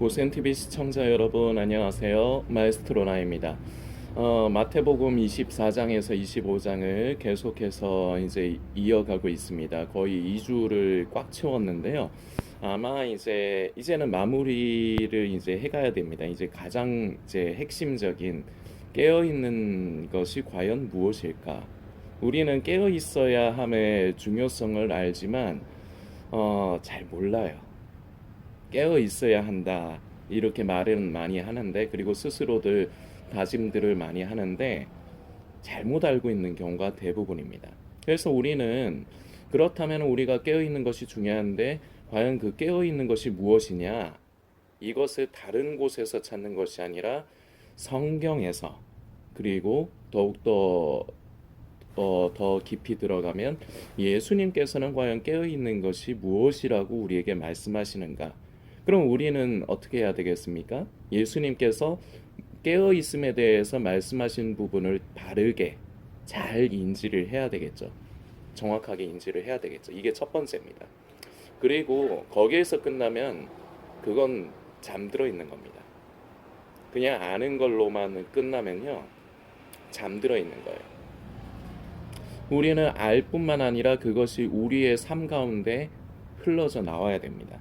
고센TV 시청자 여러분 안녕하세요. 마에스트로 나입니다. 마태복음 24장에서 25장을 계속해서 이제 이어가고 있습니다. 거의 2주를 꽉 채웠는데요. 아마 이제는 마무리를 이제 해가야 됩니다. 이제 가장 이제 핵심적인 깨어 있는 것이 과연 무엇일까? 우리는 깨어 있어야 함의 중요성을 알지만 잘 몰라요. 깨어 있어야 한다. 이렇게 말은 많이 하는데, 그리고 스스로들 다짐들을 많이 하는데 잘못 알고 있는 경우가 대부분입니다. 그래서 우리는 그렇다면 우리가 깨어 있는 것이 중요한데 과연 그 깨어 있는 것이 무엇이냐? 이것을 다른 곳에서 찾는 것이 아니라 성경에서, 그리고 더욱더 더 깊이 들어가면 예수님께서는 과연 깨어 있는 것이 무엇이라고 우리에게 말씀하시는가? 그럼 우리는 어떻게 해야 되겠습니까? 예수님께서 깨어 있음에 대해서 말씀하신 부분을 바르게 잘 인지를 해야 되겠죠. 정확하게 인지를 해야 되겠죠. 이게 첫 번째입니다. 그리고 거기에서 끝나면 그건 잠들어 있는 겁니다. 그냥 아는 걸로만 끝나면요, 잠들어 있는 거예요. 우리는 알 뿐만 아니라 그것이 우리의 삶 가운데 흘러져 나와야 됩니다.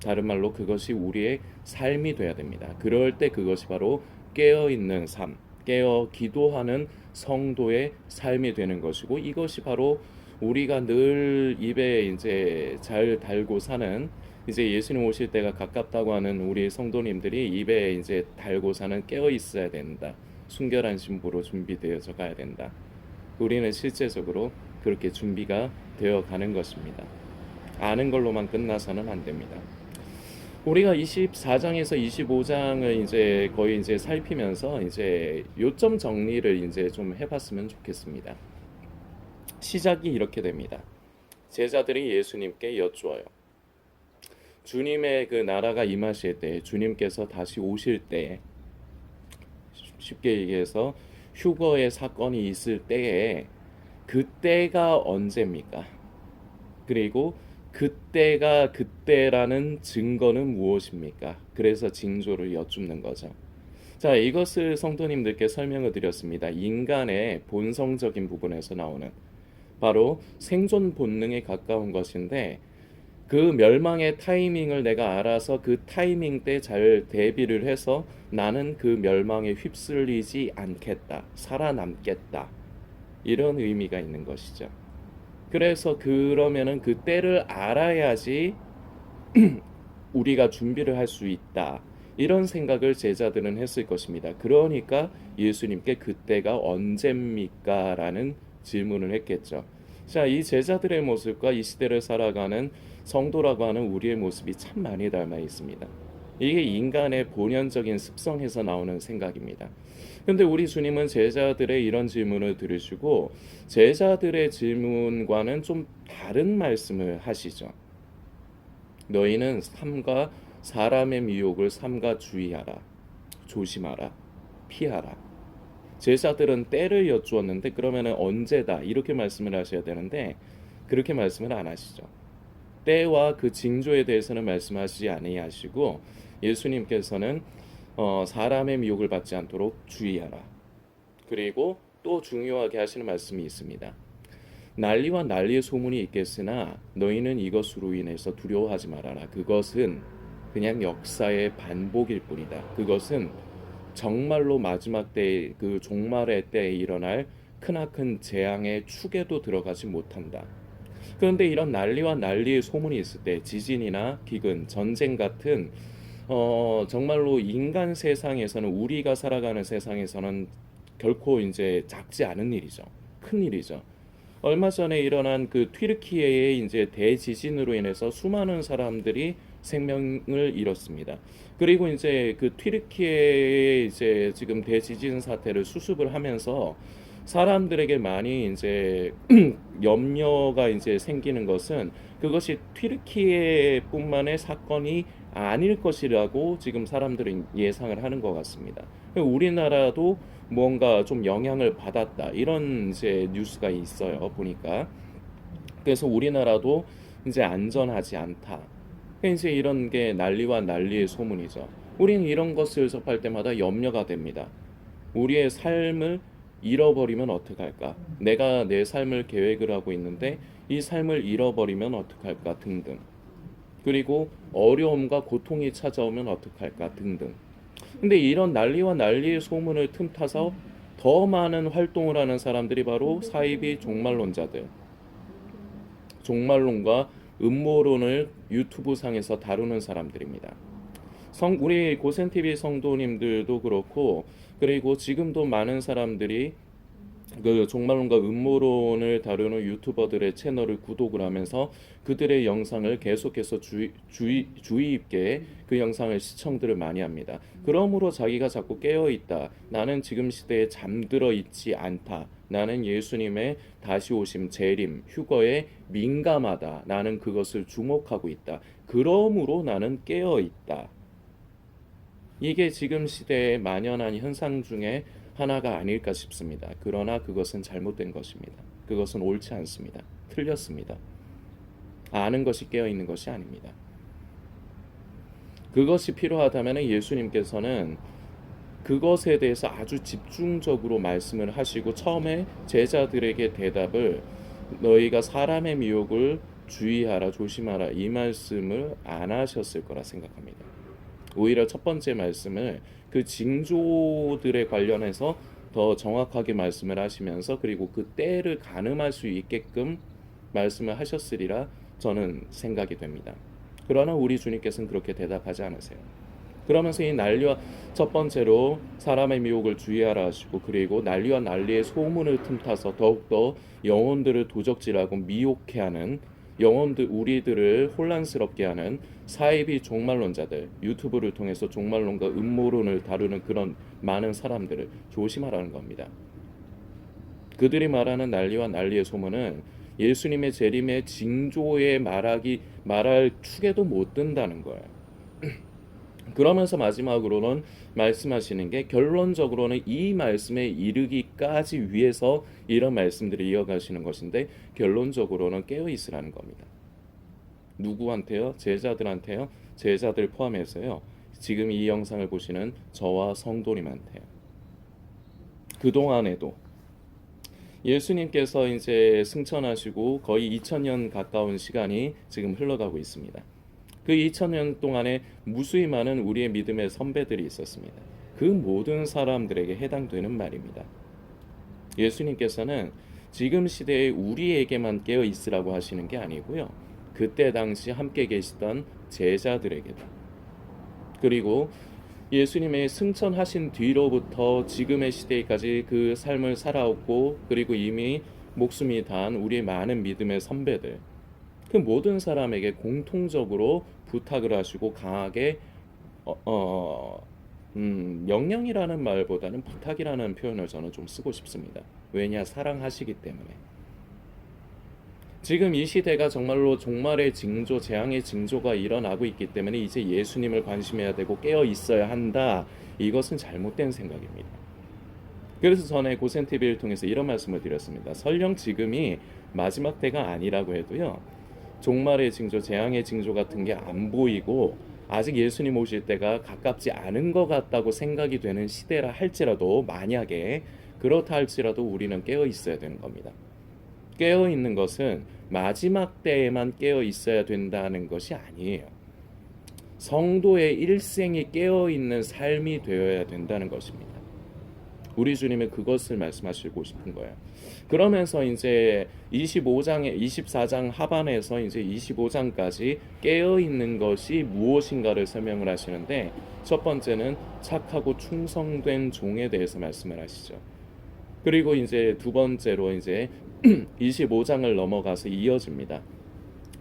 다른 말로 그것이 우리의 삶이 돼야 됩니다. 그럴 때 그것이 바로 깨어있는 삶, 깨어 기도하는 성도의 삶이 되는 것이고, 이것이 바로 우리가 늘 입에 이제 잘 달고 사는, 이제 예수님 오실 때가 가깝다고 하는 우리 성도님들이 입에 이제 달고 사는 깨어 있어야 된다. 순결한 신부로 준비되어져 가야 된다. 우리는 실제적으로 그렇게 준비가 되어 가는 것입니다. 아는 걸로만 끝나서는 안 됩니다. 우리가 24장에서 25장을 이제 거의 이제 살피면서 이제 요점 정리를 이제 좀 해봤으면 좋겠습니다. 시작이 이렇게 됩니다. 제자들이 예수님께 여쭈어요. 주님의 그 나라가 임하실 때, 주님께서 다시 오실 때, 쉽게 얘기해서 휴거의 사건이 있을 때에, 그때가 언제입니까? 그리고 그때가 그때라는 증거는 무엇입니까? 그래서 징조를 여쭙는 거죠. 자, 이것을 성도님들께 설명을 드렸습니다. 인간의 본성적인 부분에서 나오는 바로 생존 본능에 가까운 것인데, 그 멸망의 타이밍을 내가 알아서 그 타이밍 때 잘 대비를 해서 나는 그 멸망에 휩쓸리지 않겠다, 살아남겠다, 이런 의미가 있는 것이죠. 그래서 그러면은 그 때를 알아야지 우리가 준비를 할 수 있다, 이런 생각을 제자들은 했을 것입니다. 그러니까 예수님께 그때가 언제입니까? 라는 질문을 했겠죠. 자, 이 제자들의 모습과 이 시대를 살아가는 성도라고 하는 우리의 모습이 참 많이 닮아 있습니다. 이게 인간의 본연적인 습성에서 나오는 생각입니다. 근데 우리 주님은 제자들의 이런 질문을 들으시고 제자들의 질문과는 좀 다른 말씀을 하시죠. 너희는 삼가 사람의 미혹을 삼가 주의하라, 조심하라, 피하라. 제자들은 때를 여쭈었는데 그러면 언제다 이렇게 말씀을 하셔야 되는데 그렇게 말씀을 안 하시죠. 때와 그 징조에 대해서는 말씀하시지 아니하시고 예수님께서는 사람의 미혹을 받지 않도록 주의하라. 그리고 또 중요하게 하시는 말씀이 있습니다. 난리와 난리의 소문이 있겠으나 너희는 이것으로 인해서 두려워하지 말아라. 그것은 그냥 역사의 반복일 뿐이다. 그것은 정말로 마지막 때, 그 종말의 때에 일어날 크나큰 재앙의 축에도 들어가지 못한다. 그런데 이런 난리와 난리의 소문이 있을 때 지진이나 기근, 전쟁 같은 정말로 인간 세상에서는, 우리가 살아가는 세상에서는 결코 이제 작지 않은 일이죠. 큰 일이죠. 얼마 전에 일어난 그 튀르키예의 이제 대지진으로 인해서 수많은 사람들이 생명을 잃었습니다. 그리고 이제 그 튀르키예의 이제 지금 대지진 사태를 수습을 하면서 사람들에게 많이 이제 염려가 이제 생기는 것은 그것이 튀르키예뿐만의 사건이 아닐 것이라고 지금 사람들은 예상을 하는 것 같습니다. 우리나라도 뭔가 좀 영향을 받았다, 이런 이제 뉴스가 있어요 보니까. 그래서 우리나라도 이제 안전하지 않다. 이제 이런 게 난리와 난리의 소문이죠. 우리는 이런 것을 접할 때마다 염려가 됩니다. 우리의 삶을 잃어버리면 어떡할까? 내가 내 삶을 계획을 하고 있는데 이 삶을 잃어버리면 어떡할까? 등등. 그리고 어려움과 고통이 찾아오면 어떡할까? 등등. 근데 이런 난리와 난리의 소문을 틈타서 더 많은 활동을 하는 사람들이 바로 사이비 종말론자들, 종말론과 음모론을 유튜브 상에서 다루는 사람들입니다. 우리 고센TV 성도님들도 그렇고, 그리고 지금도 많은 사람들이 그 종말론과 음모론을 다루는 유튜버들의 채널을 구독을 하면서 그들의 영상을 계속해서 주의 있게 그 영상을 시청들을 많이 합니다. 그러므로 자기가 자꾸 깨어 있다. 나는 지금 시대에 잠들어 있지 않다. 나는 예수님의 다시 오심, 재림, 휴거에 민감하다. 나는 그것을 주목하고 있다. 그러므로 나는 깨어 있다. 이게 지금 시대에 만연한 현상 중에 하나가 아닐까 싶습니다. 그러나 그것은 잘못된 것입니다. 그것은 옳지 않습니다. 틀렸습니다. 아는 것이 깨어있는 것이 아닙니다. 그것이 필요하다면 예수님께서는 그것에 대해서 아주 집중적으로 말씀을 하시고 처음에 제자들에게 대답을 너희가 사람의 미혹을 주의하라 조심하라 이 말씀을 안 하셨을 거라 생각합니다. 오히려 첫 번째 말씀을 그 징조들에 관련해서 더 정확하게 말씀을 하시면서 그리고 그 때를 가늠할 수 있게끔 말씀을 하셨으리라 저는 생각이 됩니다. 그러나 우리 주님께서는 그렇게 대답하지 않으세요. 그러면서 이 난리와 첫 번째로 사람의 미혹을 주의하라 하시고 그리고 난리와 난리의 소문을 틈타서 더욱더 영혼들을 도적질하고 미혹해 하는 영혼들 우리들을 혼란스럽게 하는 사이비 종말론자들 유튜브를 통해서 종말론과 음모론을 다루는 그런 많은 사람들을 조심하라는 겁니다. 그들이 말하는 난리와 난리의 소문은 예수님의 재림의 징조에 말할 축에도 못 든다는 거예요. 그러면서 마지막으로는 말씀하시는 게 결론적으로는 이 말씀에 이르기까지 위해서 이런 말씀들을 이어가시는 것인데 결론적으로는 깨어 있으라는 겁니다. 누구한테요? 제자들한테요? 제자들 포함해서요. 지금 이 영상을 보시는 저와 성도님한테요. 그동안에도 예수님께서 이제 승천하시고 거의 2000년 가까운 시간이 지금 흘러가고 있습니다. 그 2000년 동안에 무수히 많은 우리의 믿음의 선배들이 있었습니다. 그 모든 사람들에게 해당되는 말입니다. 예수님께서는 지금 시대에 우리에게만 깨어 있으라고 하시는 게 아니고요. 그때 당시 함께 계시던 제자들에게도 그리고 예수님의 승천하신 뒤로부터 지금의 시대까지 그 삶을 살아왔고 그리고 이미 목숨이 다한 우리의 많은 믿음의 선배들 그 모든 사람에게 공통적으로 부탁을 하시고 강하게 명령이라는 말보다는 부탁이라는 표현을 저는 좀 쓰고 싶습니다. 왜냐 사랑하시기 때문에. 지금 이 시대가 정말로 종말의 징조, 재앙의 징조가 일어나고 있기 때문에 이제 예수님을 관심해야 되고 깨어 있어야 한다. 이것은 잘못된 생각입니다. 그래서 전에 고센TV를 통해서 이런 말씀을 드렸습니다. 설령 지금이 마지막 때가 아니라고 해도요. 종말의 징조, 재앙의 징조 같은 게 안 보이고 아직 예수님 오실 때가 가깝지 않은 것 같다고 생각이 되는 시대라 할지라도 만약에 그렇다 할지라도 우리는 깨어 있어야 되는 겁니다. 깨어 있는 것은 마지막 때에만 깨어 있어야 된다는 것이 아니에요. 성도의 일생이 깨어 있는 삶이 되어야 된다는 것입니다. 우리 주님은 그것을 말씀하시고 싶은 거예요. 그러면서 이제 24장 하반에서 이제 25장까지 깨어 있는 것이 무엇인가를 설명을 하시는데 첫 번째는 착하고 충성된 종에 대해서 말씀을 하시죠. 그리고 이제 두 번째로 이제 25장을 넘어가서 이어집니다.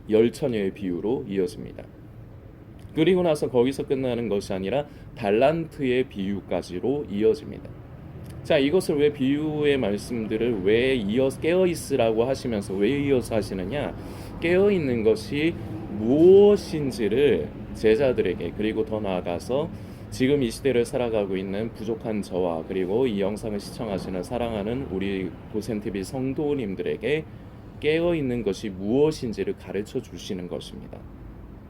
열처녀의 비유로 이어집니다. 그리고 나서 거기서 끝나는 것이 아니라 달란트의 비유까지로 이어집니다. 자, 이것을 왜 비유의 말씀들을 왜 이어서 깨어 있으라고 하시면서 왜 이어서 하시느냐? 깨어 있는 것이 무엇인지를 제자들에게 그리고 더 나아가서 지금 이 시대를 살아가고 있는 부족한 저와 그리고 이 영상을 시청하시는 사랑하는 우리 고센TV 성도님들에게 깨어 있는 것이 무엇인지를 가르쳐 주시는 것입니다.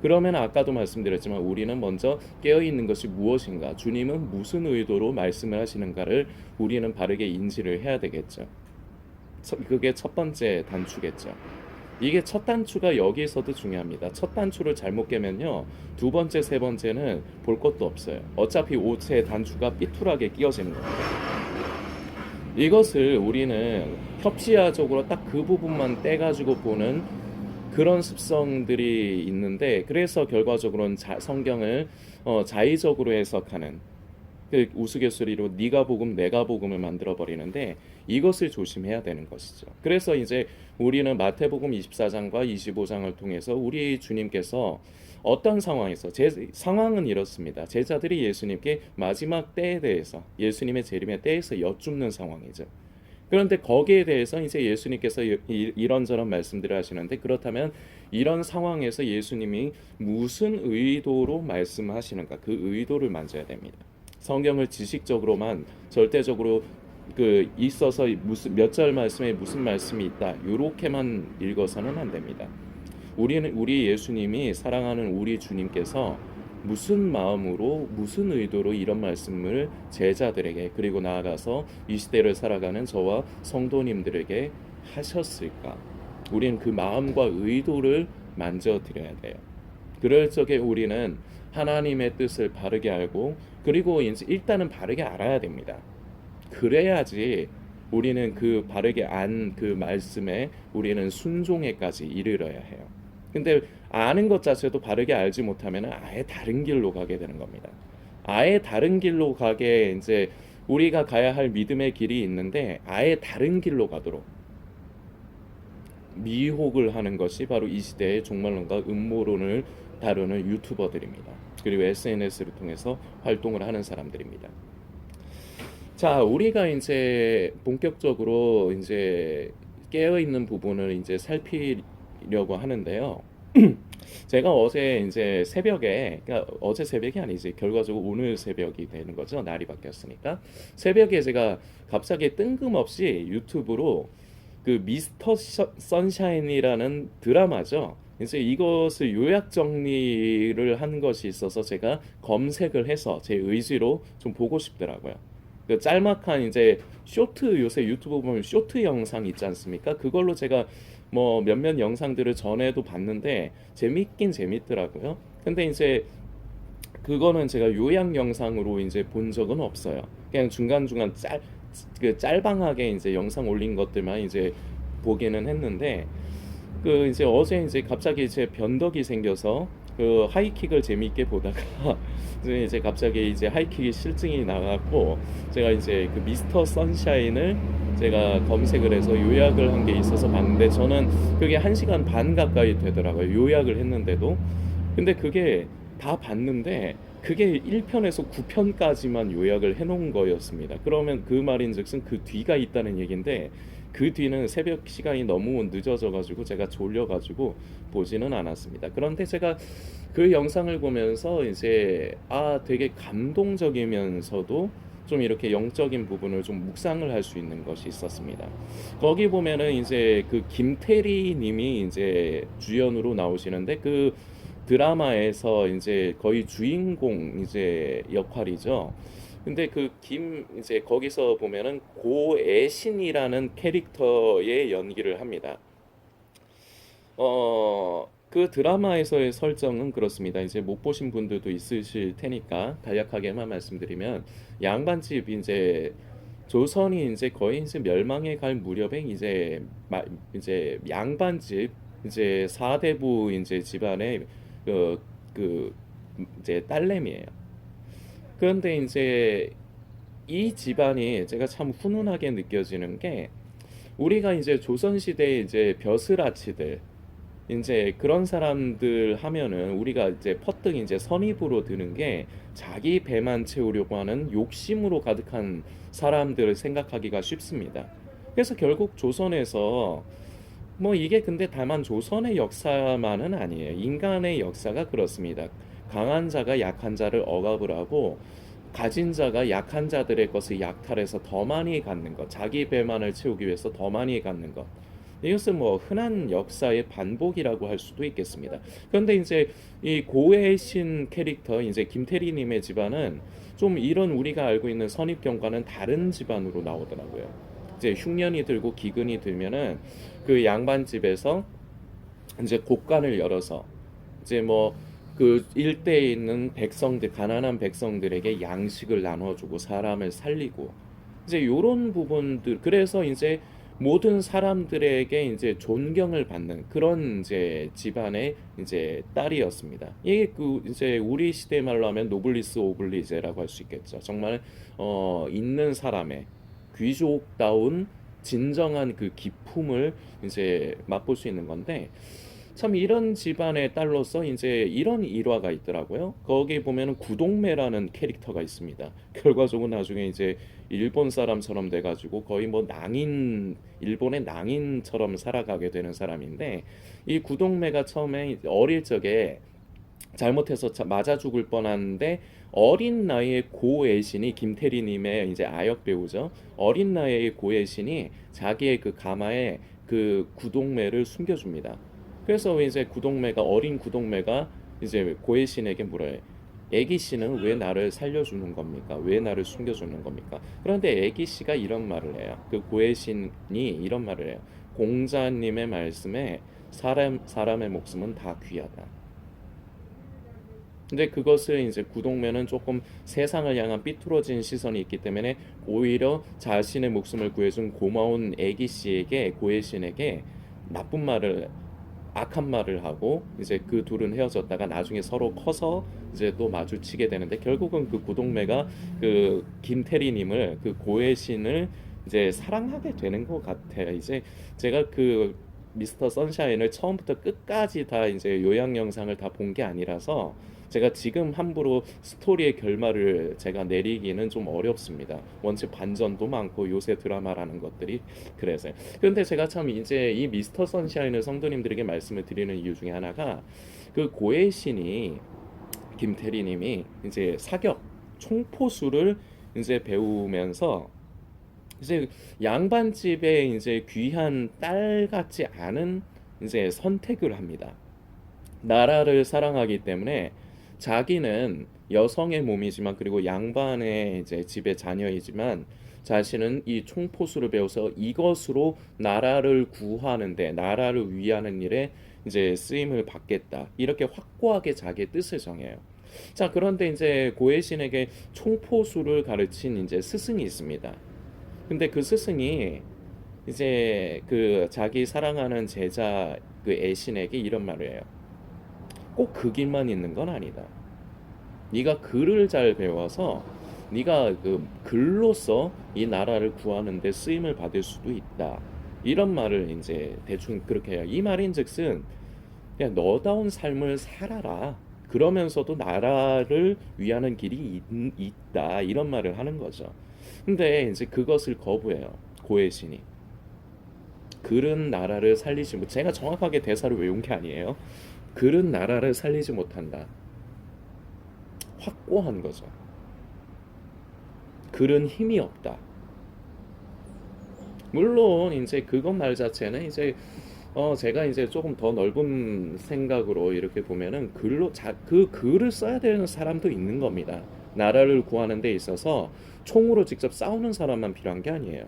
그러면 아까도 말씀드렸지만 우리는 먼저 깨어있는 것이 무엇인가, 주님은 무슨 의도로 말씀을 하시는가를 우리는 바르게 인지를 해야 되겠죠. 그게 첫 번째 단추겠죠. 이게 첫 단추가 여기서도 중요합니다. 첫 단추를 잘못 깨면요, 두 번째, 세 번째는 볼 것도 없어요. 어차피 옷에 단추가 삐뚤하게 끼어지는 겁니다. 이것을 우리는 협시야적으로 딱 그 부분만 떼가지고 보는 그런 습성들이 있는데, 그래서 결과적으로는 성경을 자의적으로 해석하는, 그 우스갯소리로 네가 복음 내가 복음을 만들어 버리는데, 이것을 조심해야 되는 것이죠. 그래서 이제 우리는 마태복음 24장과 25장을 통해서 우리 주님께서 어떤 상황에서, 상황은 이렇습니다. 제자들이 예수님께 마지막 때에 대해서, 예수님의 재림의 때에서 여쭙는 상황이죠. 그런데 거기에 대해서 이제 예수님께서 이런저런 말씀들을 하시는데, 그렇다면 이런 상황에서 예수님이 무슨 의도로 말씀하시는가, 그 의도를 만져야 됩니다. 성경을 지식적으로만 절대적으로 그 있어서 무슨 몇 절 말씀에 무슨 말씀이 있다 요렇게만 읽어서는 안 됩니다. 우리 예수님이 사랑하는 우리 주님께서 무슨 마음으로 무슨 의도로 이런 말씀을 제자들에게, 그리고 나아가서 이 시대를 살아가는 저와 성도님들에게 하셨을까? 우리는 그 마음과 의도를 만져드려야 돼요. 그럴 적에 우리는 하나님의 뜻을 바르게 알고, 그리고 이제 일단은 바르게 알아야 됩니다. 그래야지 우리는 그 바르게 안 그 말씀에 우리는 순종에까지 이르러야 해요. 근데 아는 것 자체도 바르게 알지 못하면 아예 다른 길로 가게 되는 겁니다. 아예 다른 길로 가게, 이제 우리가 가야 할 믿음의 길이 있는데 아예 다른 길로 가도록 미혹을 하는 것이 바로 이 시대의 종말론과 음모론을 다루는 유튜버들입니다. 그리고 SNS를 통해서 활동을 하는 사람들입니다. 자, 우리가 이제 본격적으로 이제 깨어 있는 부분을 이제 살피려고 하는데요. 제가 어제 이제 새벽에, 그러니까 어제 새벽이 아니지, 결과적으로 오늘 새벽이 되는 거죠. 날이 바뀌었으니까. 새벽에 제가 갑자기 뜬금없이 유튜브로 그 미스터 선샤인이라는 드라마죠. 이제 이것을 요약 정리를 한 것이 있어서 제가 검색을 해서 제 의지로 좀 보고 싶더라고요. 그 짤막한 이제 쇼트, 요새 유튜브 보면 쇼트 영상 있지 않습니까? 그걸로 제가 뭐 몇몇 영상들을 전에도 봤는데 재밌긴 재밌더라고요. 근데 이제 그거는 제가 요약 영상으로 이제 본 적은 없어요. 그냥 중간중간 그 짤방하게 이제 영상 올린 것들만 이제 보기는 했는데, 그 이제 어제 이제 갑자기 제 변덕이 생겨서 그 하이킥을 재미있게 보다가 이제 갑자기 이제 하이킥이 실증이 나갖고 제가 이제 그 미스터 선샤인을 제가 검색을 해서 요약을 한 게 있어서 봤는데, 저는 그게 1시간 반 가까이 되더라고요. 요약을 했는데도. 근데 그게 다 봤는데 그게 1편에서 9편까지만 요약을 해놓은 거였습니다. 그러면 그 말인즉슨 그 뒤가 있다는 얘기인데, 그 뒤는 새벽 시간이 너무 늦어져가지고 제가 졸려가지고 보지는 않았습니다. 그런데 제가 그 영상을 보면서 이제 되게 감동적이면서도 좀 이렇게 영적인 부분을 좀 묵상을 할 수 있는 것이 있었습니다. 거기 보면은 이제 그 김태리 님이 이제 주연으로 나오시는데, 그 드라마에서 이제 거의 주인공 이제 역할이죠. 근데 이제 거기서 보면은 고애신이라는 캐릭터의 연기를 합니다. 그 드라마에서의 설정은 그렇습니다. 이제 못 보신 분들도 있으실 테니까 간략하게만 말씀드리면, 양반집 이제 조선이 이제 거의 이제 멸망에 갈 무렵에 이제 양반집 이제 사대부 이제 집안의 그 이제 딸내미예요. 그런데 이제 이 집안이 제가 참 훈훈하게 느껴지는 게, 우리가 이제 조선시대에 이제 벼슬아치들 이제 그런 사람들 하면은 우리가 이제 퍼뜩 이제 선입으로 드는 게, 자기 배만 채우려고 하는 욕심으로 가득한 사람들을 생각하기가 쉽습니다. 그래서 결국 조선에서 뭐 이게 근데 다만 조선의 역사만은 아니에요. 인간의 역사가 그렇습니다. 강한 자가 약한 자를 억압을 하고, 가진 자가 약한 자들의 것을 약탈해서 더 많이 갖는 것, 자기 배만을 채우기 위해서 더 많이 갖는 것, 이것은 뭐 흔한 역사의 반복이라고 할 수도 있겠습니다. 그런데 이제 이 고해신 캐릭터 이제 김태리님의 집안은 좀 이런 우리가 알고 있는 선입견과는 다른 집안으로 나오더라고요. 이제 흉년이 들고 기근이 들면은 그 양반 집에서 이제 곡간을 열어서 이제 뭐 그 일대에 있는 백성들 가난한 백성들에게 양식을 나눠주고 사람을 살리고 이제 요런 부분들 그래서 이제 모든 사람들에게 이제 존경을 받는 그런 이제 집안의 이제 딸이었습니다. 이게 그 이제 우리 시대 말로 하면 노블리스 오블리제라고 할 수 있겠죠. 정말 있는 사람의 귀족다운 진정한 그 기품을 이제 맛볼 수 있는 건데 참 이런 집안의 딸로서 이제 이런 일화가 있더라고요. 거기 보면은 구동매라는 캐릭터가 있습니다. 결과적으로 나중에 이제 일본 사람처럼 돼가지고 거의 뭐 낭인, 일본의 낭인처럼 살아가게 되는 사람인데 이 구동매가 처음에 어릴 적에 잘못해서 맞아 죽을 뻔하는데 어린 나이에 고애신이 김태리님의 이제 아역 배우죠. 어린 나이에 고애신이 자기의 그 가마에 그 구동매를 숨겨줍니다. 그래서 이제 구동매가 어린 구동매가 이제 고혜신에게 물어요. 애기 씨는 왜 나를 살려주는 겁니까? 왜 나를 숨겨주는 겁니까? 그런데 애기 씨가 이런 말을 해요. 그 고혜신이 이런 말을 해요. 공자님의 말씀에 사람의 목숨은 다 귀하다. 근데 그것을 이제 구동매는 조금 세상을 향한 삐뚤어진 시선이 있기 때문에 오히려 자신의 목숨을 구해준 고마운 애기 씨에게 고혜신에게 나쁜 말을 악한 말을 하고 이제 그 둘은 헤어졌다가 나중에 서로 커서 이제 또 마주치게 되는데 결국은 그 구동매가 그 김태리님을 그 고혜신을 이제 사랑하게 되는 것 같아요. 이제 제가 그 미스터 선샤인을 처음부터 끝까지 다 이제 요약 영상을 다 본 게 아니라서 제가 지금 함부로 스토리의 결말을 제가 내리기는 좀 어렵습니다. 원체 반전도 많고 요새 드라마라는 것들이 그래서요. 그런데 제가 참 이제 이 미스터 선샤인을 성도님들에게 말씀을 드리는 이유 중에 하나가 그 고해신이 김태리님이 이제 사격 총포수를 이제 배우면서 이제 양반집에 이제 귀한 딸 같지 않은 이제 선택을 합니다. 나라를 사랑하기 때문에 자기는 여성의 몸이지만 그리고 양반의 이제 집의 자녀이지만 자신은 이 총포수를 배워서 이것으로 나라를 구하는데 나라를 위하는 일에 이제 쓰임을 받겠다. 이렇게 확고하게 자기의 뜻을 정해요. 자, 그런데 이제 고해신에게 총포수를 가르친 이제 스승이 있습니다. 근데 그 스승이 이제 그 자기 사랑하는 제자 그 애신에게 이런 말을 해요. 꼭 그 길만 있는 건 아니다. 네가 글을 잘 배워서 네가 그 글로써 이 나라를 구하는 데 쓰임을 받을 수도 있다. 이런 말을 이제 대충 그렇게 해요. 이 말인즉슨 그냥 너다운 삶을 살아라. 그러면서도 나라를 위하는 길이 있다. 이런 말을 하는 거죠. 근데 이제 그것을 거부해요. 고해신이. 글은 나라를 살리지 못. 제가 정확하게 대사를 외운 게 아니에요. 글은 나라를 살리지 못한다. 확고한 거죠. 글은 힘이 없다. 물론 이제 그것 말 자체는 이제 제가 이제 조금 더 넓은 생각으로 이렇게 보면은 그 글을 써야 되는 사람도 있는 겁니다. 나라를 구하는 데 있어서 총으로 직접 싸우는 사람만 필요한 게 아니에요.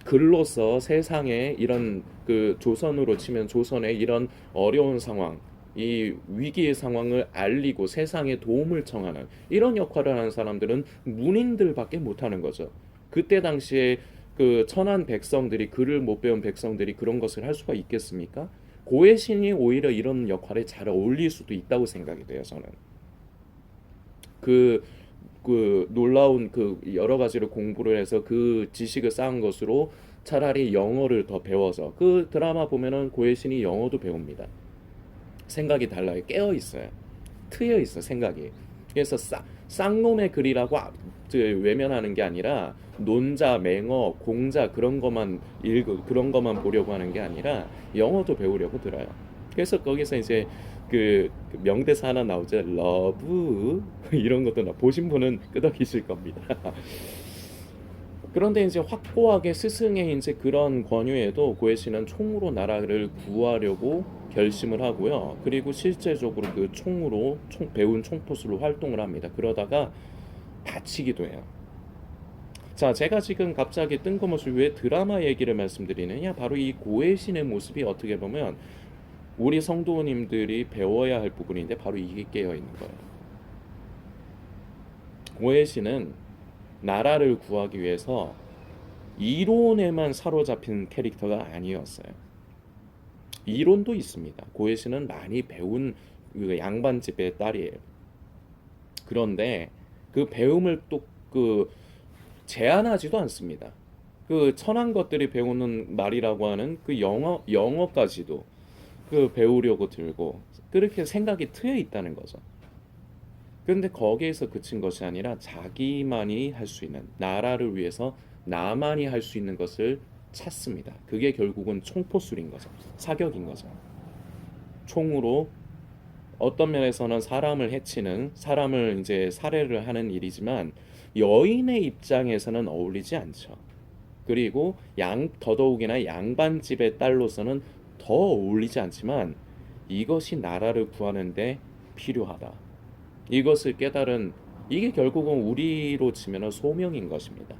글로서 세상에 이런 그 조선으로 치면 조선의 이런 어려운 상황, 이 위기의 상황을 알리고 세상에 도움을 청하는 이런 역할을 하는 사람들은 문인들밖에 못하는 거죠. 그때 당시에 그 천한 백성들이 글을 못 배운 백성들이 그런 것을 할 수가 있겠습니까? 고해신이 오히려 이런 역할에 잘 어울릴 수도 있다고 생각이 돼요, 저는. 그, 그 놀라운 그 여러 가지를 공부를 해서 그 지식을 쌓은 것으로 차라리 영어를 더 배워서 그 드라마 보면은 고해신이 영어도 배웁니다. 생각이 달라요. 깨어 있어요. 트여 있어 생각이. 그래서 쌍놈의 글이라고 외면하는 게 아니라 논자, 맹어, 공자 그런 것만 그런 것만 보려고 하는 게 아니라 영어도 배우려고 들어요. 그래서 거기서 이제 그 명대사 하나 나오죠. 러브 이런 것도 보신 분은 끄덕이실 겁니다. 그런데 이제 확고하게 스승의 이제 그런 권유에도 고에시는 총으로 나라를 구하려고 결심을 하고요. 그리고 실제적으로 그 총으로 배운 총포수로 활동을 합니다. 그러다가 다치기도 해요. 자, 제가 지금 갑자기 뜬금없이 왜 드라마 얘기를 말씀드리느냐? 바로 이 고해신의 모습이 어떻게 보면 우리 성도님들이 배워야 할 부분인데 바로 이게 깨어 있는 거예요. 고해신은 나라를 구하기 위해서 이론에만 사로잡힌 캐릭터가 아니었어요. 이론도 있습니다. 고해신은 많이 배운 그 양반집의 딸이에요. 그런데 그 배움을 또 그 제한하지도 않습니다. 그 천한 것들이 배우는 말이라고 하는 그 영어까지도 그 배우려고 들고 그렇게 생각이 트여 있다는 거죠. 그런데 거기에서 그친 것이 아니라 자기만이 할 수 있는 나라를 위해서 나만이 할 수 있는 것을 찾습니다. 그게 결국은 총포술인 거죠. 사격인 거죠. 총으로 어떤 면에서는 사람을 해치는 사람을 이제 살해를 하는 일이지만 여인의 입장에서는 어울리지 않죠. 그리고 더더욱이나 양반집의 딸로서는 더 어울리지 않지만 이것이 나라를 구하는데 필요하다. 이것을 깨달은 이게 결국은 우리로 치면 소명인 것입니다.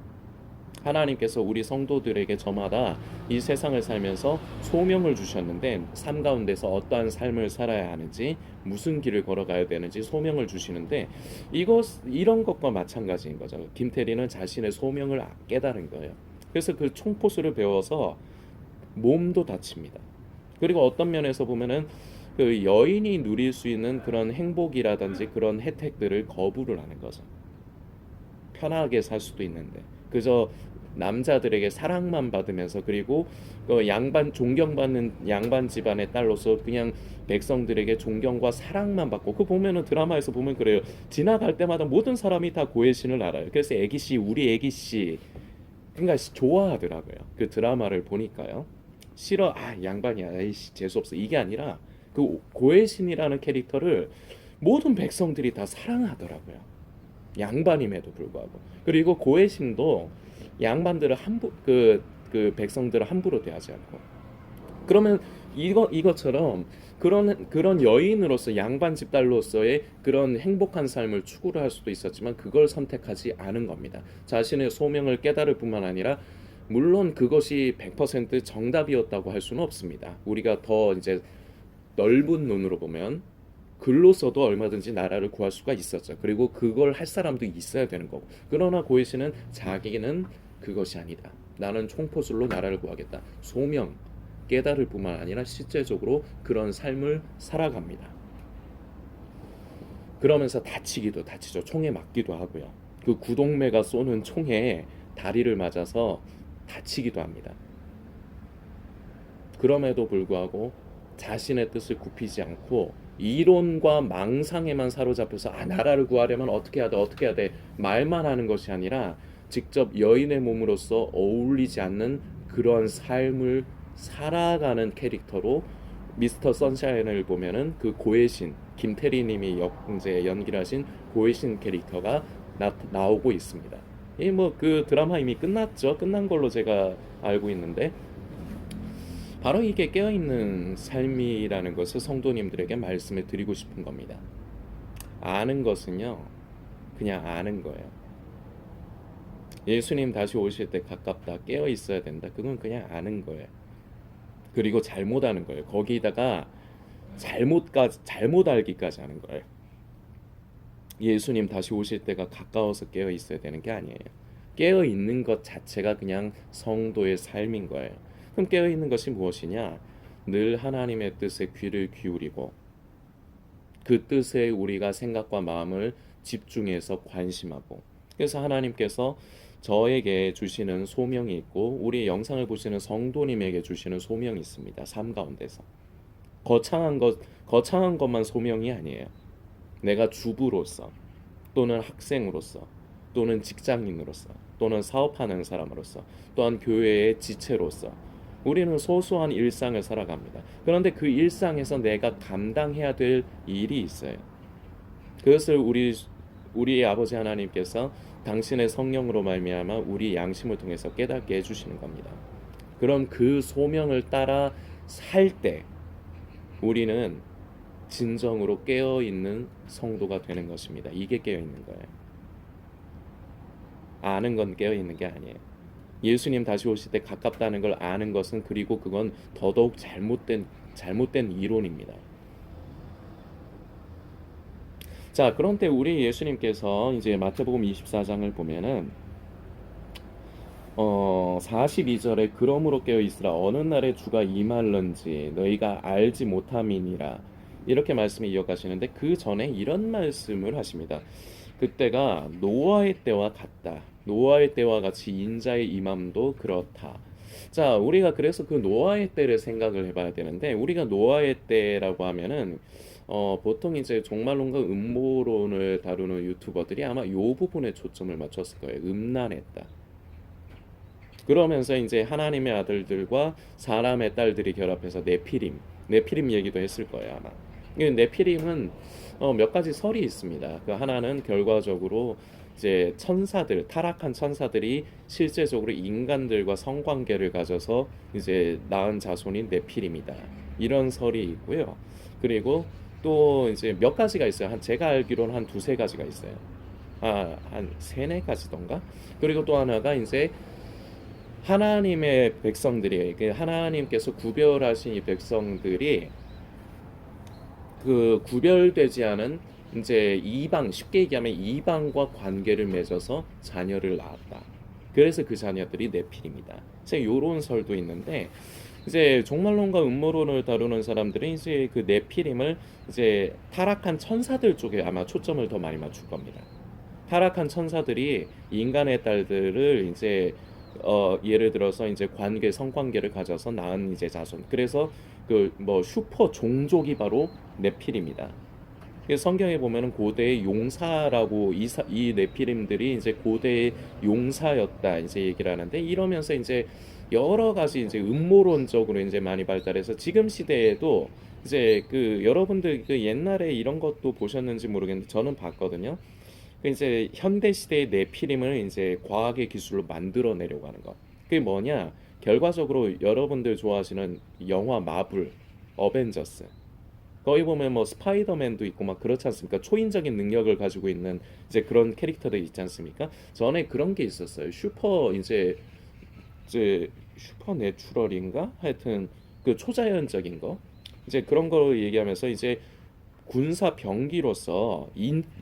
하나님께서 우리 성도들에게 저마다 이 세상을 살면서 소명을 주셨는데 삶 가운데서 어떠한 삶을 살아야 하는지 무슨 길을 걸어가야 되는지 소명을 주시는데 이런 것과 마찬가지인 거죠. 김태리는 자신의 소명을 깨달은 거예요. 그래서 그 총포수를 배워서 몸도 다칩니다. 그리고 어떤 면에서 보면은 그 여인이 누릴 수 있는 그런 행복이라든지 그런 혜택들을 거부를 하는 거죠. 편하게 살 수도 있는데 그저 남자들에게 사랑만 받으면서 그리고 그 존경받는 양반 집안의 딸로서 그냥 백성들에게 존경과 사랑만 받고 그 보면은 드라마에서 보면 그래요. 지나갈 때마다 모든 사람이 다 고해신을 알아요. 그래서 애기씨 우리 애기씨 그러니까 좋아하더라고요. 그 드라마를 보니까요. 싫어 양반이야 에이씨 재수없어 이게 아니라 그 고해신이라는 캐릭터를 모든 백성들이 다 사랑하더라고요. 양반임에도 불구하고 그리고 고해신도 양반들을 그 백성들을 함부로 대하지 않고 그러면 이것처럼 그런 여인으로서 양반 집딸로서의 그런 행복한 삶을 추구를 할 수도 있었지만 그걸 선택하지 않은 겁니다. 자신의 소명을 깨달을 뿐만 아니라 물론 그것이 100% 정답이었다고 할 수는 없습니다. 우리가 더 이제 넓은 눈으로 보면 글로서도 얼마든지 나라를 구할 수가 있었죠. 그리고 그걸 할 사람도 있어야 되는 거고. 그러나 고해신은 자기는 그것이 아니다. 나는 총포술로 나라를 구하겠다. 소명, 깨달을 뿐만 아니라 실제적으로 그런 삶을 살아갑니다. 그러면서 다치죠. 총에 맞기도 하고요. 그 구동매가 쏘는 총에 다리를 맞아서 다치기도 합니다. 그럼에도 불구하고 자신의 뜻을 굽히지 않고 이론과 망상에만 사로잡혀서 나라를 구하려면 어떻게 해야 돼 말만 하는 것이 아니라 직접 여인의 몸으로서 어울리지 않는 그런 삶을 살아가는 캐릭터로 미스터 선샤인을 보면은 그 고해신 김태리님이 이제 연기하신 고해신 캐릭터가 나오고 있습니다. 이 뭐 그 드라마 이미 끝났죠. 끝난 걸로 제가 알고 있는데 바로 이게 깨어있는 삶이라는 것을 성도님들에게 말씀을 드리고 싶은 겁니다. 아는 것은요, 그냥 아는 거예요. 예수님 다시 오실 때 가깝다, 깨어 있어야 된다. 그건 그냥 아는 거예요. 그리고 잘못 아는 거예요. 거기다가 잘못 알기까지 하는 거예요. 예수님 다시 오실 때가 가까워서 깨어 있어야 되는 게 아니에요. 깨어 있는 것 자체가 그냥 성도의 삶인 거예요. 그럼 깨어있는 것이 무엇이냐? 늘 하나님의 뜻에 귀를 기울이고 그 뜻에 우리가 생각과 마음을 집중해서 관심하고 그래서 하나님께서 저에게 주시는 소명이 있고 우리 영상을 보시는 성도님에게 주시는 소명이 있습니다. 삶 가운데서 거창한 것만 소명이 아니에요. 내가 주부로서 또는 학생으로서 또는 직장인으로서 또는 사업하는 사람으로서 또한 교회의 지체로서 우리는 소소한 일상을 살아갑니다. 그런데 그 일상에서 내가 감당해야 될 일이 있어요. 그것을 우리 우리 아버지 하나님께서 당신의 성령으로 말미암아 우리 양심을 통해서 깨닫게 해주시는 겁니다. 그럼 그 소명을 따라 살 때 우리는 진정으로 깨어 있는 성도가 되는 것입니다. 이게 깨어 있는 거예요. 아는 건 깨어 있는 게 아니에요. 예수님 다시 오실 때 가깝다는 걸 아는 것은, 그리고 그건 더더욱 잘못된 이론입니다. 자, 그런데 우리 예수님께서 이제 마태복음 24장을 보면은 42절에 그러므로 깨어 있으라 어느 날에 주가 임할런지 너희가 알지 못함이니라, 이렇게 말씀을 이어가시는데 그 전에 이런 말씀을 하십니다. 그때가 노아의 때와 같다. 노아의 때와 같이 인자의 임함도 그렇다. 자, 우리가 그래서 그 노아의 때를 생각을 해봐야 되는데, 우리가 노아의 때라고 하면은 보통 이제 종말론과 음모론을 다루는 유튜버들이 아마 요 부분에 초점을 맞췄을 거예요. 음란했다. 그러면서 이제 하나님의 아들들과 사람의 딸들이 결합해서 네피림 얘기도 했을 거예요 아마. 이 네피림은 몇 가지 설이 있습니다. 그 하나는 결과적으로 이제 천사들, 타락한 천사들이 실제적으로 인간들과 성관계를 가져서 이제 낳은 자손인 네피림이다, 이런 설이 있고요. 그리고 또 이제 몇 가지가 있어요. 제가 알기로는 한 두세 가지가 있어요. 한 세네 가지던가. 그리고 또 하나가 이제 하나님의 백성들이, 하나님께서 구별하신 이 백성들이 그 구별되지 않은 이제 이방, 쉽게 얘기하면 이방과 관계를 맺어서 자녀를 낳았다. 그래서 그 자녀들이 네필입니다. 이제 요런 설도 있는데, 이제 종말론과 음모론을 다루는 사람들은 이제 그 네피림을 이제 타락한 천사들 쪽에 아마 초점을 더 많이 맞출 겁니다. 타락한 천사들이 인간의 딸들을 이제 예를 들어서 이제 성관계를 가져서 낳은 이제 자손. 그래서 그 뭐 슈퍼 종족이 바로 네필입니다. 성경에 보면은 고대의 용사라고 이 네피림들이 이제 고대의 용사였다 이제 얘기를 하는데, 이러면서 이제 여러 가지 이제 음모론적으로 이제 많이 발달해서 지금 시대에도 이제 그 여러분들 그 옛날에 이런 것도 보셨는지 모르겠는데 저는 봤거든요. 그 이제 현대 시대의 네피림을 이제 과학의 기술로 만들어내려고 하는 것. 그게 뭐냐? 결과적으로 여러분들 좋아하시는 영화 마블, 어벤져스. 거기 보면 뭐 스파이더맨도 있고 막 그렇지 않습니까? 초인적인 능력을 가지고 있는 이제 그런 캐릭터들 있지 않습니까? 전에 그런 게 있었어요. 이제 슈퍼 내추럴인가? 하여튼 그 초자연적인 거. 이제 그런 거 얘기하면서 이제 군사 병기로서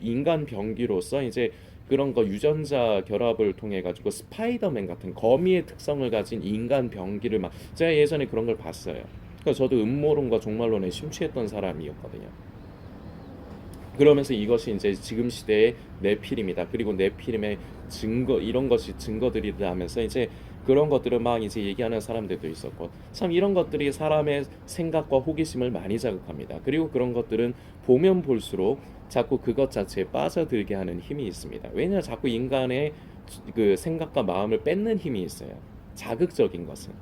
인간 병기로서 이제 그런 거 유전자 결합을 통해 가지고 스파이더맨 같은 거미의 특성을 가진 인간 병기를 막, 제가 예전에 그런 걸 봤어요. 그러니까 저도 음모론과 종말론에 심취했던 사람이었거든요. 그러면서 이것이 이제 지금 시대의 네피림이다. 그리고 네피림의 증거, 이런 것이 증거들이다 하면서 이제 그런 것들을 막 이제 얘기하는 사람들도 있었고, 참 이런 것들이 사람의 생각과 호기심을 많이 자극합니다. 그리고 그런 것들은 보면 볼수록 자꾸 그것 자체에 빠져들게 하는 힘이 있습니다. 왜냐, 자꾸 인간의 그 생각과 마음을 뺏는 힘이 있어요. 자극적인 것은.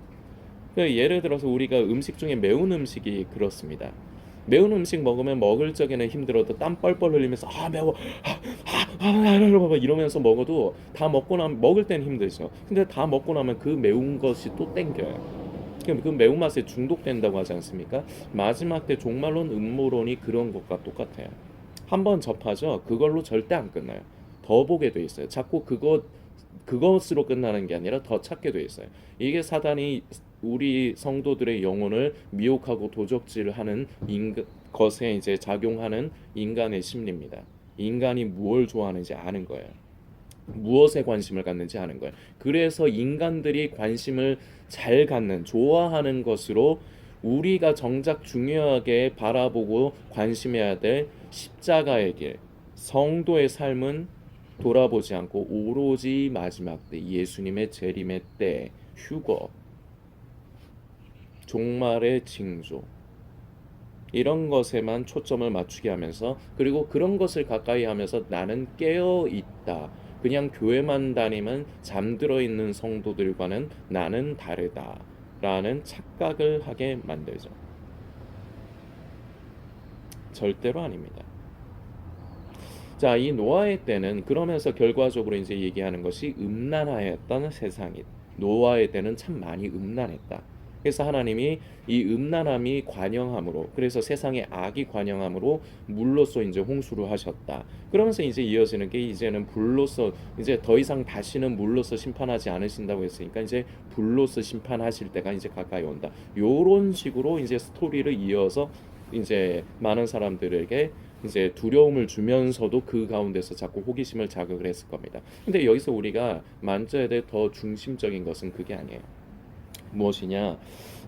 예를 들어서 우리가 음식 중에 매운 음식이 그렇습니다. 매운 음식 먹으면 먹을 적에는 힘들어도 땀 뻘뻘 흘리면서 매워, 이러면서 먹어도 다 먹고 나면, 먹을 땐 힘들죠. 근데 다 먹고 나면 그 매운 것이 또 땡겨요. 그 매운맛에 중독된다고 하지 않습니까? 마지막 때 종말론 음모론이 그런 것과 똑같아요. 한번 접하죠. 그걸로 절대 안 끝나요. 더 보게 돼 있어요. 자꾸 그것으로 끝나는 게 아니라 더 찾게 돼 있어요. 이게 사단이 우리 성도들의 영혼을 미혹하고 도적질하는 것에 이제 작용하는 인간의 심리입니다. 인간이 무엇을 좋아하는지 아는 거예요. 무엇에 관심을 갖는지 아는 거예요. 그래서 인간들이 관심을 잘 갖는, 좋아하는 것으로 우리가 정작 중요하게 바라보고 관심해야 될 십자가의 길, 성도의 삶은 돌아보지 않고 오로지 마지막 때, 예수님의 재림의 때, 휴거, 종말의 징조, 이런 것에만 초점을 맞추게 하면서, 그리고 그런 것을 가까이 하면서 나는 깨어 있다, 그냥 교회만 다니면 잠들어 있는 성도들과는 나는 다르다 라는 착각을 하게 만들죠. 절대로 아닙니다. 자, 이 노아의 때는 그러면서 결과적으로 이제 얘기하는 것이 음란하였던 세상이 노아의 때는 참 많이 음란했다. 그래서 하나님이 이 음란함이 관영함으로 그래서 세상에 악이 관영함으로 물로써 이제 홍수를 하셨다. 그러면서 이제 이어지는 게 이제는 불로서 이제 더 이상 다시는 물로서 심판하지 않으신다고 했으니까 이제 불로서 심판하실 때가 이제 가까이 온다. 요런 식으로 이제 스토리를 이어서 이제 많은 사람들에게 이제 두려움을 주면서도 그 가운데서 자꾸 호기심을 자극을 했을 겁니다. 근데 여기서 우리가 만져야 될 더 중심적인 것은 그게 아니에요. 무엇이냐?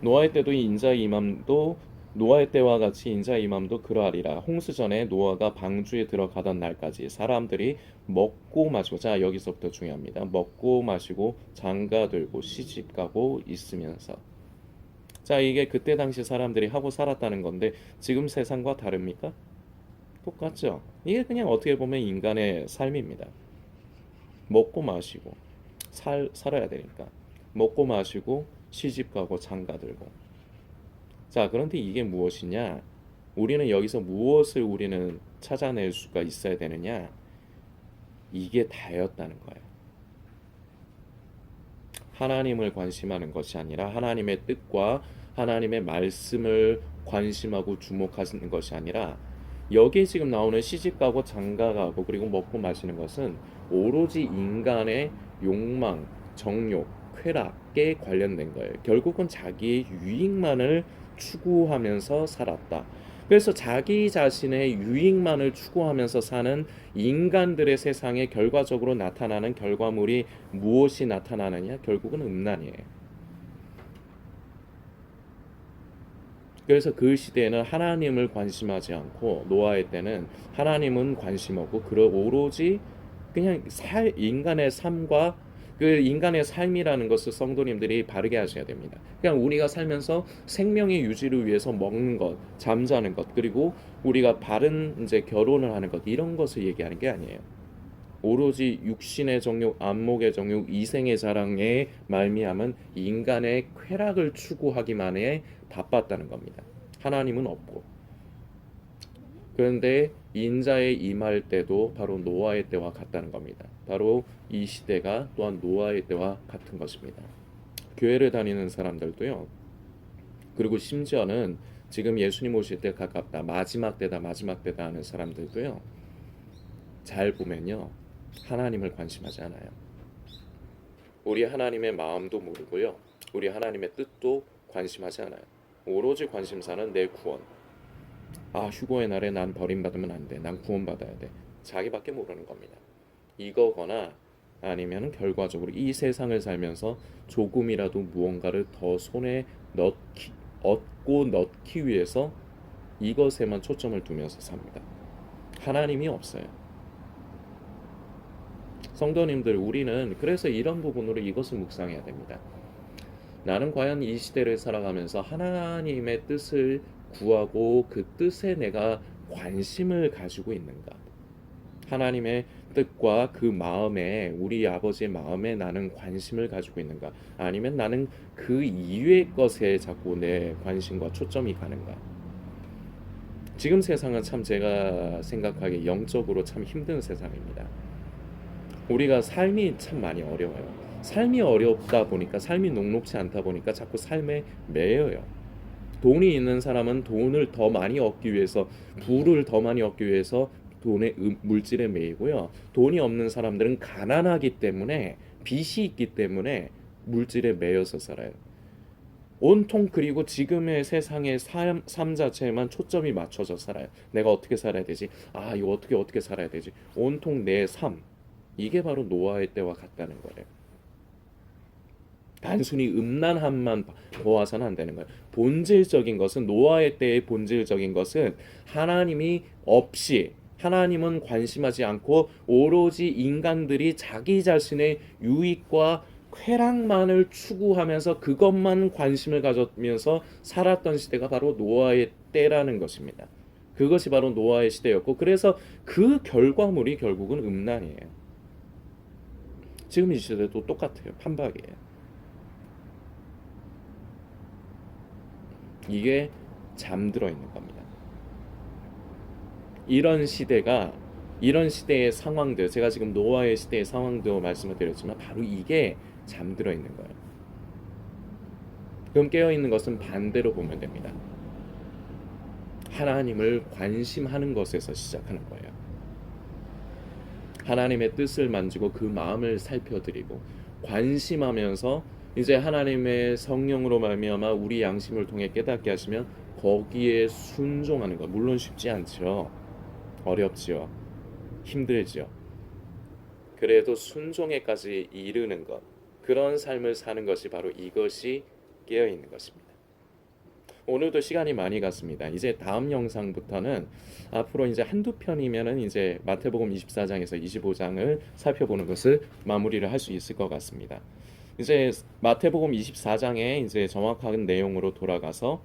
노아의 때도 인자의 임함도 노아의 때와 같이 인자의 임함도 그러하리라. 홍수 전에 노아가 방주에 들어가던 날까지 사람들이 먹고 마시고 자 여기서부터 중요합니다. 먹고 마시고 장가들고 시집가고 있으면서 자 이게 그때 당시 사람들이 하고 살았다는 건데 지금 세상과 다릅니까? 똑같죠. 이게 그냥 어떻게 보면 인간의 삶입니다. 먹고 마시고 살아야 되니까 먹고 마시고 시집 가고 장가 들고 자 그런데 이게 무엇이냐 우리는 여기서 무엇을 우리는 찾아낼 수가 있어야 되느냐 이게 다였다는 거예요. 하나님을 관심하는 것이 아니라 하나님의 뜻과 하나님의 말씀을 관심하고 주목하는 것이 아니라 여기에 지금 나오는 시집가고 장가가고 그리고 먹고 마시는 것은 오로지 인간의 욕망, 정욕, 쾌락에 관련된 거예요. 결국은 자기의 유익만을 추구하면서 살았다. 그래서 자기 자신의 유익만을 추구하면서 사는 인간들의 세상에 결과적으로 나타나는 결과물이 무엇이 나타나느냐? 결국은 음란이에요. 그래서 그 시대에는 하나님을 관심하지 않고 노아의 때는 하나님은 관심하고 오로지 그냥 인간의 삶과 그 인간의 삶이라는 것을 성도님들이 바르게 하셔야 됩니다. 그냥 우리가 살면서 생명의 유지를 위해서 먹는 것, 잠자는 것, 그리고 우리가 바른 이제 결혼을 하는 것 이런 것을 얘기하는 게 아니에요. 오로지 육신의 정욕, 안목의 정욕, 이생의 자랑에 말미암은 인간의 쾌락을 추구하기만에 바빴다는 겁니다. 하나님은 없고. 그런데 인자의 임할 때도 바로 노아의 때와 같다는 겁니다. 바로 이 시대가 또한 노아의 때와 같은 것입니다. 교회를 다니는 사람들도요. 그리고 심지어는 지금 예수님 오실 때 가깝다, 마지막 때다, 마지막 때다 하는 사람들도요. 잘 보면요. 하나님을 관심하지 않아요. 우리 하나님의 마음도 모르고요. 우리 하나님의 뜻도 관심하지 않아요. 오로지 관심사는 내 구원. 아, 휴거의 날에 난 버림받으면 안 돼. 난 구원받아야 돼. 자기밖에 모르는 겁니다. 이거거나 아니면 결과적으로 이 세상을 살면서 조금이라도 무언가를 더 손에 얻고 넣기 위해서 이것에만 초점을 두면서 삽니다. 하나님이 없어요. 성도님들, 우리는 그래서 이런 부분으로 이것을 묵상해야 됩니다. 나는 과연 이 시대를 살아가면서 하나님의 뜻을 구하고 그 뜻에 내가 관심을 가지고 있는가? 하나님의 뜻과 그 마음에 우리 아버지의 마음에 나는 관심을 가지고 있는가? 아니면 나는 그 이외의 것에 자꾸 내 관심과 초점이 가는가? 지금 세상은 참 제가 생각하기에 영적으로 참 힘든 세상입니다. 우리가 삶이 참 많이 어려워요. 삶이 어렵다 보니까 삶이 녹록지 않다 보니까 자꾸 삶에 매여요. 돈이 있는 사람은 돈을 더 많이 얻기 위해서 부를 더 많이 얻기 위해서 돈의 물질에 매이고요. 돈이 없는 사람들은 가난하기 때문에 빚이 있기 때문에 물질에 매여서 살아요. 온통 그리고 지금의 세상의 삶 자체에만 초점이 맞춰져 살아요. 내가 어떻게 살아야 되지? 아, 이거 어떻게 살아야 되지? 온통 내 삶. 이게 바로 노아의 때와 같다는 거예요. 단순히 음란함만 보아서는 안 되는 거예요. 본질적인 것은 노아의 때의 본질적인 것은 하나님이 없이 하나님은 관심하지 않고 오로지 인간들이 자기 자신의 유익과 쾌락만을 추구하면서 그것만 관심을 가졌면서 살았던 시대가 바로 노아의 때라는 것입니다. 그것이 바로 노아의 시대였고 그래서 그 결과물이 결국은 음란이에요. 지금 이 시대도 똑같아요. 판박이에요. 이게 잠들어 있는 겁니다. 이런 시대가 이런 시대의 상황들, 제가 지금 노아의 시대의 상황도 말씀을 드렸지만 바로 이게 잠들어 있는 거예요. 그럼 깨어 있는 것은 반대로 보면 됩니다. 하나님을 관심하는 것에서 시작하는 거예요. 하나님의 뜻을 만지고 그 마음을 살펴드리고 관심하면서 이제 하나님의 성령으로 말미암아 우리 양심을 통해 깨닫게 하시면 거기에 순종하는 것. 물론 쉽지 않죠. 어렵지요. 힘들지요. 그래도 순종에까지 이르는 것. 그런 삶을 사는 것이 바로 이것이 깨어 있는 것입니다. 오늘도 시간이 많이 갔습니다. 이제 다음 영상부터는 앞으로 이제 한두 편이면은 이제 마태복음 24장에서 25장을 살펴보는 것을 마무리를 할 수 있을 것 같습니다. 이제 마태복음 24장에 이제 정확한 내용으로 돌아가서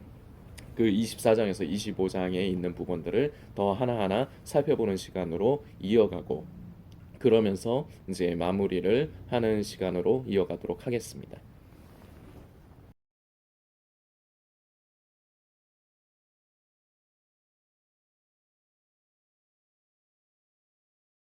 그 24장에서 25장에 있는 부분들을 더 하나하나 살펴보는 시간으로 이어가고 그러면서 이제 마무리를 하는 시간으로 이어가도록 하겠습니다.